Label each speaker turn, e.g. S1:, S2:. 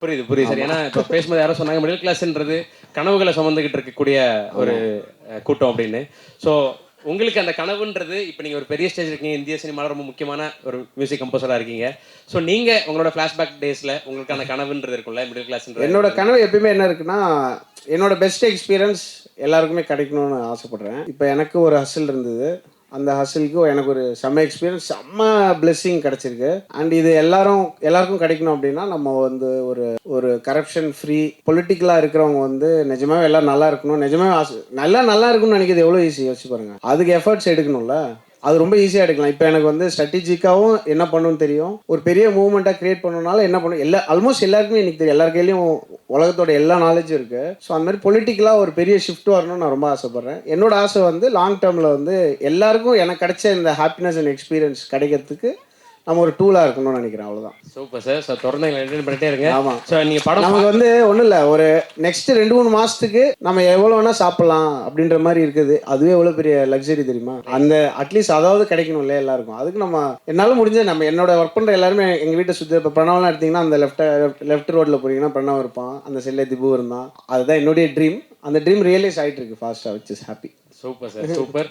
S1: புரியுது, புரியுது சார். ஏன்னா இப்போ பேசும்போது யாரோ சொன்னாங்க மிடில் கிளாஸ்ன்றது கனவுகள சுமந்துகிட்டு இருக்கக்கூடிய ஒரு கூட்டம் அப்படின்னு. ஸோ உங்களுக்கு அந்த கனவுன்றது இப்போ நீங்க ஒரு பெரிய ஸ்டேஜ் இருக்கீங்க. இந்திய சினிமால ரொம்ப முக்கியமான ஒரு மியூசிக் கம்போசரா இருக்கீங்க. ஸோ நீங்க உங்களோட ஃபிளாஷ்பேக் டேஸ்ல உங்களுக்கான கனவுன்றது இருக்கும்ல மிடில் கிளாஸ்ன்ற
S2: என்னோட கனவு எப்பயுமே என்ன இருக்குன்னா, என்னோட பெஸ்ட் எக்ஸ்பீரியன்ஸ் எல்லாருக்குமே கிடைக்கணும்னு ஆசைப்படுறேன். இப்போ எனக்கு ஒரு ஹஸ்ல் இருந்தது. அந்த ஹஸ்லுக்கு எனக்கு ஒரு செம்ம எக்ஸ்பீரியன்ஸ், செம்ம பிளெஸ்ஸிங் கிடைச்சிருக்கு. அண்ட் இது எல்லாருக்கும் கிடைக்கணும் அப்படின்னா, நம்ம வந்து ஒரு ஒரு கரப்ஷன் ஃப்ரீ பொலிட்டிக்கலாக இருக்கிறவங்க வந்து நிஜமாவே எல்லாம் நல்லா இருக்கணும். நிஜமாவே நல்லா இருக்கும்னு நினைக்கிறது எவ்வளோ ஈஸி யோசிச்சு பாருங்க. அதுக்கு எஃபர்ட்ஸ் எடுக்கணும்ல. அது ரொம்ப ஈஸியாக எடுக்கலாம். இப்போ எனக்கு வந்து ஸ்ட்ராட்டஜிக்காகவும் என்ன பண்ணணும்னு தெரியும். ஒரு பெரிய மூவ்மெண்ட்டாக கிரியேட் பண்ணனால என்ன பண்ணும் ஆல்மோஸ்ட் எல்லாருக்குமே எனக்கு தெரியும். எல்லார் கையிலையும் உலகத்தோட எல்லா நாலேஜும் இருக்குது. ஸோ அந்த மாதிரி பொலிட்டிக்கலாக ஒரு பெரிய ஷிஃப்ட் வரணும்னு நான் ரொம்ப ஆசைப்பட்றேன். என்னோட ஆசை வந்து லாங் டேர்மில் வந்து எல்லாருக்கும் எனக்கு கிடைச்ச இந்த ஹாப்பினஸ் அண்ட் எக்ஸ்பீரியன்ஸ் கிடைக்கிறதுக்கு நம்ம ஒரு டூலாக இருக்கணும்னு நினைக்கிறேன். அவ்வளோதான்.
S1: Super sir. ஸோ தொடர்ந்து எங்களை என்டர்டெயின் பண்ணிட்டே இருங்க.
S2: ஆமாம்.
S1: ஸோ நீங்கள் படம்
S2: நமக்கு வந்து ஒன்றும் இல்லை, ஒரு நெக்ஸ்ட் 2-3 மாதத்துக்கு நம்ம எவ்வளோ வேணால் சாப்பிட்லாம் அப்படின்ற மாதிரி இருக்குது. அதுவே எவ்வளோ பெரிய லக்ஸரி தெரியுமா? அந்த அட்லீஸ்ட் அதாவது கிடைக்கணும் இல்லை எல்லாருக்கும். அதுக்கு நம்ம என்னால் முடிஞ்ச நம்ம என்னோட ஒர்க் பண்ணுற எல்லாருமே எங்கள் வீட்டை சுற்றி இப்போ பிரணவெலாம் எடுத்திங்கன்னா அந்த லெஃப்ட் ரோட்டில் போகிறீங்கன்னா பிரணவ் இருப்பான், அந்த செல்லை திபு இருந்தான். அதுதான் என்னுடைய ட்ரீம். அந்த ட்ரீம் ரியலைஸ் ஆகிட்டு இருக்கு ஃபாஸ்ட்டாக, which is happy.
S1: Super sir, super.